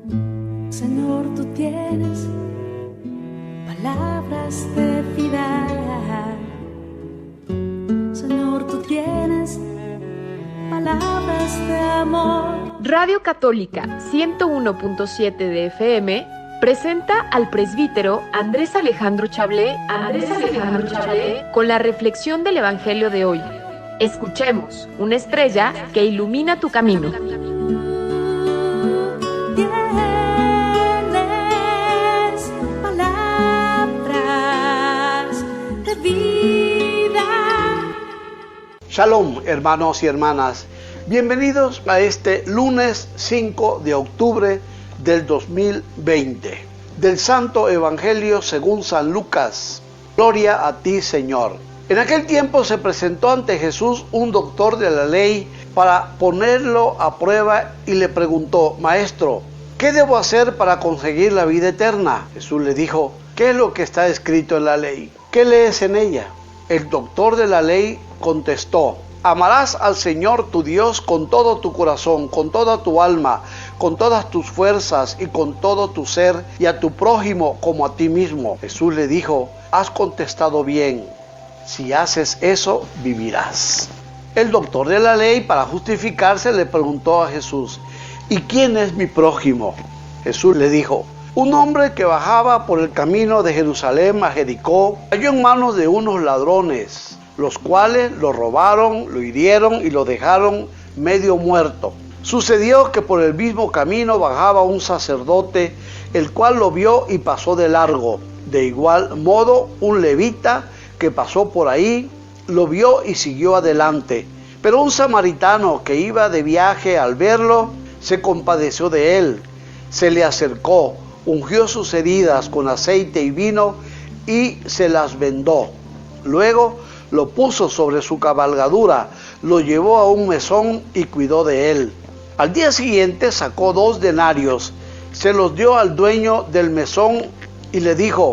Señor, tú tienes palabras de vida. Señor, tú tienes palabras de amor. Radio Católica 101.7 de FM presenta al presbítero Andrés Alejandro Chablé con la reflexión del Evangelio de hoy. Escuchemos, una estrella que ilumina tu camino. Shalom, hermanos y hermanas. Bienvenidos a este lunes 5 de octubre del 2020. Del Santo Evangelio según San Lucas. Gloria a ti, Señor. En aquel tiempo se presentó ante Jesús un doctor de la ley para ponerlo a prueba y le preguntó: Maestro, ¿qué debo hacer para conseguir la vida eterna? Jesús le dijo: ¿qué es lo que está escrito en la ley? ¿Qué lees en ella? El doctor de la ley contestó: amarás al Señor tu Dios con todo tu corazón, con toda tu alma, con todas tus fuerzas y con todo tu ser, y a tu prójimo como a ti mismo. Jesús le dijo: has contestado bien, si haces eso vivirás. El doctor de la ley, para justificarse, le preguntó a Jesús: ¿y quién es mi prójimo? Jesús le dijo: un hombre que bajaba por el camino de Jerusalén a Jericó cayó en manos de unos ladrones, los cuales lo robaron, lo hirieron y lo dejaron medio muerto. Sucedió que por el mismo camino bajaba un sacerdote, el cual lo vio y pasó de largo. De igual modo, un levita que pasó por ahí lo vio y siguió adelante. Pero un samaritano que iba de viaje, al verlo, se compadeció de él, se le acercó, ungió sus heridas con aceite y vino y se las vendó. Luego lo puso sobre su cabalgadura, lo llevó a un mesón y cuidó de él. Al día siguiente sacó 2 denarios, se los dio al dueño del mesón y le dijo: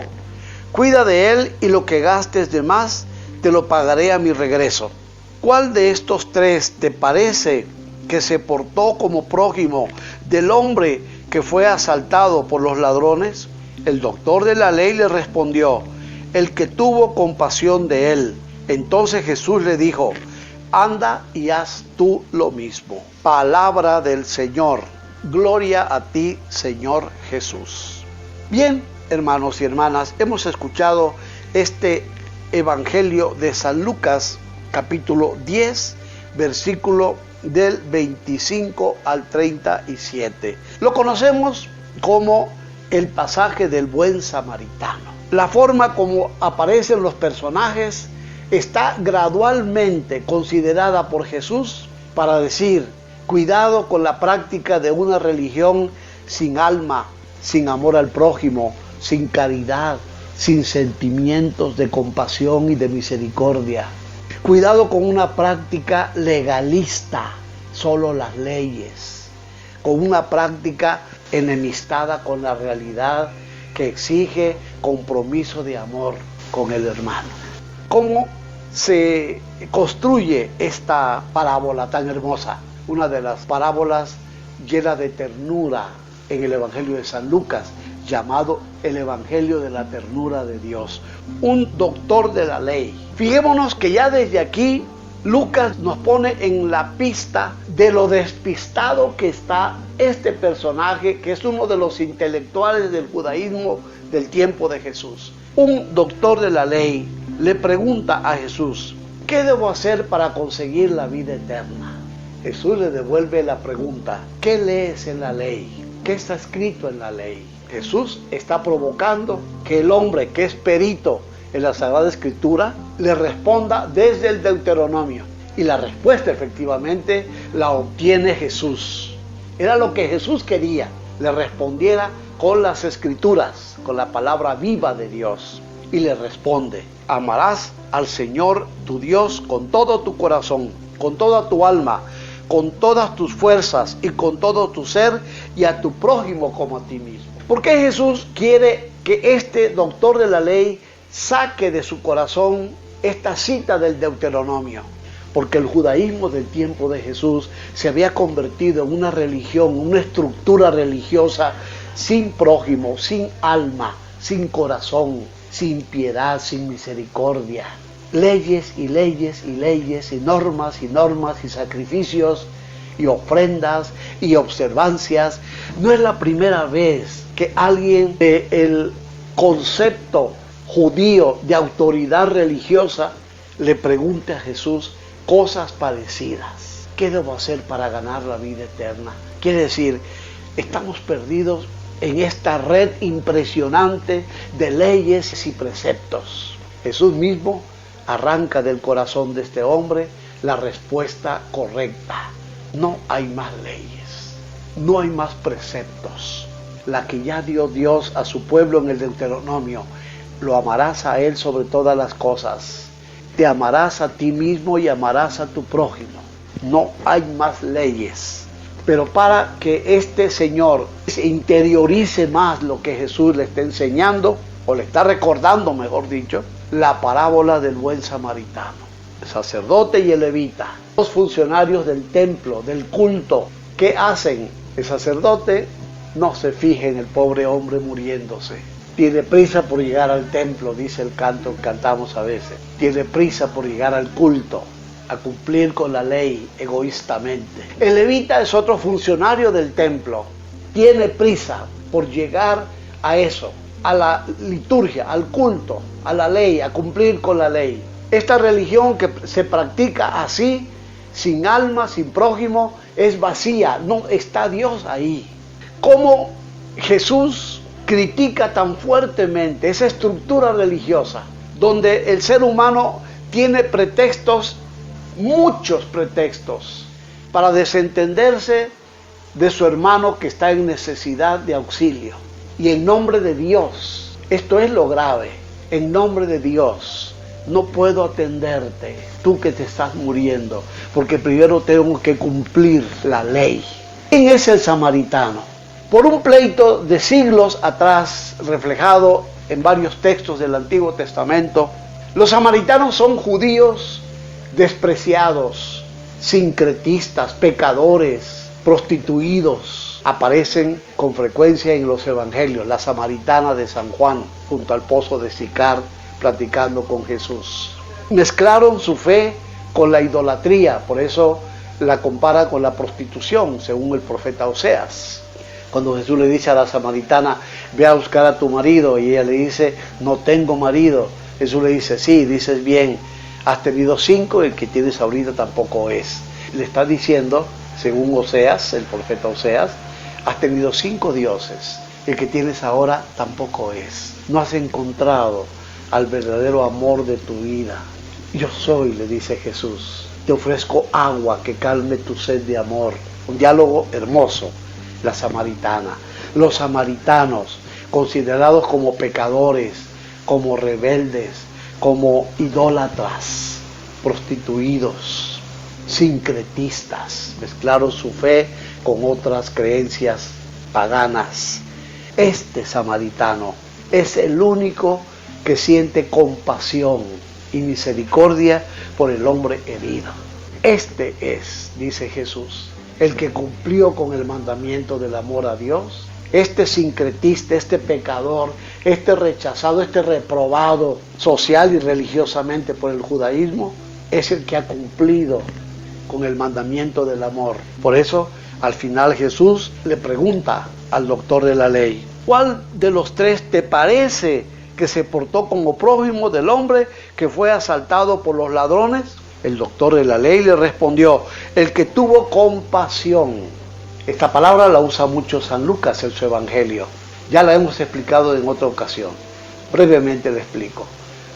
cuida de él y lo que gastes de más te lo pagaré a mi regreso. ¿Cuál de estos 3 te parece que se portó como prójimo del hombre que fue asaltado por los ladrones? El doctor de la ley le respondió: el que tuvo compasión de él. Entonces Jesús le dijo: anda y haz tú lo mismo. Palabra del Señor. Gloria a ti, Señor Jesús. Bien, hermanos y hermanas, hemos escuchado este Evangelio de San Lucas, capítulo 10, versículo del 25 al 37. Lo conocemos como el pasaje del buen samaritano. La forma como aparecen los personajes está gradualmente considerada por Jesús para decir: cuidado con la práctica de una religión sin alma, sin amor al prójimo, sin caridad, sin sentimientos de compasión y de misericordia. Cuidado con una práctica legalista, solo las leyes, con una práctica enemistada con la realidad que exige compromiso de amor con el hermano. ¿Cómo se construye esta parábola tan hermosa? Una de las parábolas llena de ternura en el Evangelio de San Lucas, llamado el Evangelio de la ternura de Dios. Un doctor de la ley. Fijémonos que ya desde aquí Lucas nos pone en la pista de lo despistado que está este personaje, que es uno de los intelectuales del judaísmo del tiempo de Jesús. Un doctor de la ley le pregunta a Jesús: ¿qué debo hacer para conseguir la vida eterna? Jesús le devuelve la pregunta: ¿qué lees en la ley? ¿Qué está escrito en la ley? Jesús está provocando que el hombre que es perito en la Sagrada Escritura le responda desde el Deuteronomio. Y la respuesta efectivamente la obtiene Jesús. Era lo que Jesús quería, le respondiera con las Escrituras, con la palabra viva de Dios. Y le responde: amarás al Señor tu Dios con todo tu corazón, con toda tu alma, con todas tus fuerzas y con todo tu ser, y a tu prójimo como a ti mismo. ¿Por qué Jesús quiere que este doctor de la ley saque de su corazón esta cita del Deuteronomio? porque el judaísmo del tiempo de Jesús se había convertido en una religión, una estructura religiosa sin prójimo, sin alma, sin corazón, sin piedad, sin misericordia. Leyes y leyes y leyes y normas y sacrificios y ofrendas y observancias. No es la primera vez que alguien del concepto judío de autoridad religiosa le pregunte a Jesús cosas parecidas. ¿Qué debo hacer para ganar la vida eterna? Quiere decir, estamos perdidos en esta red impresionante de leyes y preceptos. Jesús mismo arranca del corazón de este hombre la respuesta correcta. No hay más leyes, no hay más preceptos. La que ya dio Dios a su pueblo en el Deuteronomio: lo amarás a Él sobre todas las cosas. Te amarás a ti mismo y amarás a tu prójimo. No hay más leyes. Pero para que este señor interiorice más lo que Jesús le está enseñando, o le está recordando, mejor dicho, la parábola del buen samaritano. El sacerdote y el levita, los funcionarios del templo, del culto, ¿qué hacen? El sacerdote no se fija en el pobre hombre muriéndose. Tiene prisa por llegar al templo, dice el canto que cantamos a veces. Tiene prisa por llegar al culto, a cumplir con la ley egoístamente. El levita es otro funcionario del templo. Tiene prisa por llegar a eso, a la liturgia, al culto, a la ley, a cumplir con la ley. Esta religión que se practica así, sin alma, sin prójimo, es vacía. No está Dios ahí. ¿Cómo Jesús critica tan fuertemente esa estructura religiosa donde el ser humano tiene pretextos, muchos pretextos, para desentenderse de su hermano que está en necesidad de auxilio? Y en nombre de Dios, esto es lo grave, en nombre de Dios, no puedo atenderte, tú que te estás muriendo, porque primero tengo que cumplir la ley. ¿Quién es el samaritano? Por un pleito de siglos atrás, reflejado en varios textos del Antiguo Testamento, los samaritanos son judíos despreciados, sincretistas, pecadores, prostituidos. Aparecen con frecuencia en los evangelios. La samaritana de San Juan, junto al pozo de Sicar, platicando con Jesús. Mezclaron su fe con la idolatría, por eso la compara con la prostitución, según el profeta Oseas. Cuando Jesús le dice a la samaritana: ve a buscar a tu marido, y ella le dice: no tengo marido. Jesús le dice: sí, dices bien, has tenido 5 y el que tienes ahorita tampoco es. Le está diciendo, según Oseas, el profeta Oseas: has tenido 5 dioses, el que tienes ahora tampoco es. No has encontrado al verdadero amor de tu vida. Yo soy, le dice Jesús, te ofrezco agua que calme tu sed de amor. Un diálogo hermoso. La samaritana, los samaritanos, considerados como pecadores, como rebeldes, como idólatras, prostituidos, sincretistas, mezclaron su fe con otras creencias paganas. Este samaritano es el único que siente compasión y misericordia por el hombre herido. Este es, dice Jesús, el que cumplió con el mandamiento del amor a Dios. Este sincretista, este pecador, este rechazado, este reprobado social y religiosamente por el judaísmo, es el que ha cumplido con el mandamiento del amor. Por eso, al final Jesús le pregunta al doctor de la ley: ¿cuál de los 3 te parece que se portó como prójimo del hombre que fue asaltado por los ladrones? El doctor de la ley le respondió: el que tuvo compasión. Esta palabra la usa mucho San Lucas en su evangelio. Ya la hemos explicado en otra ocasión. Brevemente le explico.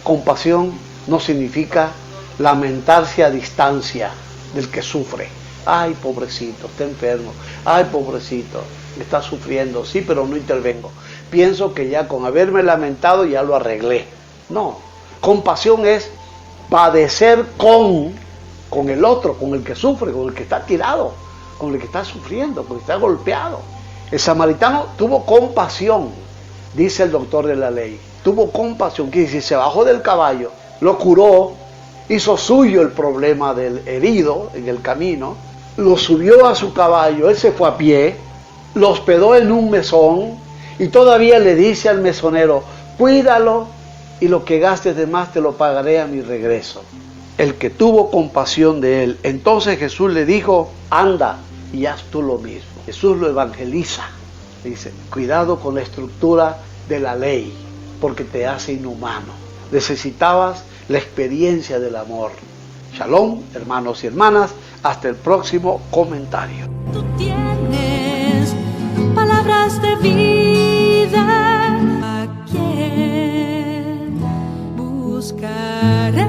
Compasión no significa lamentarse a distancia del que sufre. Ay, pobrecito, está enfermo. Ay, pobrecito, está sufriendo. Sí, pero no intervengo. Pienso que ya con haberme lamentado ya lo arreglé. No, compasión es padecer con el otro, con el que sufre, con el que está tirado, con el que está sufriendo, con el que está golpeado. El samaritano tuvo compasión, dice el doctor de la ley. Tuvo compasión, que si se bajó del caballo, lo curó hizo suyo el problema del herido en el camino, lo subió a su caballo, él se fue a pie, lo hospedó en un mesón y todavía le dice al mesonero, cuídalo y lo que gastes de más te lo pagaré a mi regreso. El que tuvo compasión de él. Entonces Jesús le dijo, anda y haz tú lo mismo. Jesús lo evangeliza. Dice, cuidado con la estructura de la ley, porque te hace inhumano. Necesitabas la experiencia del amor. Shalom, hermanos y hermanas, hasta el próximo comentario. Tú tienes palabras de vida. ¿A quién buscaré?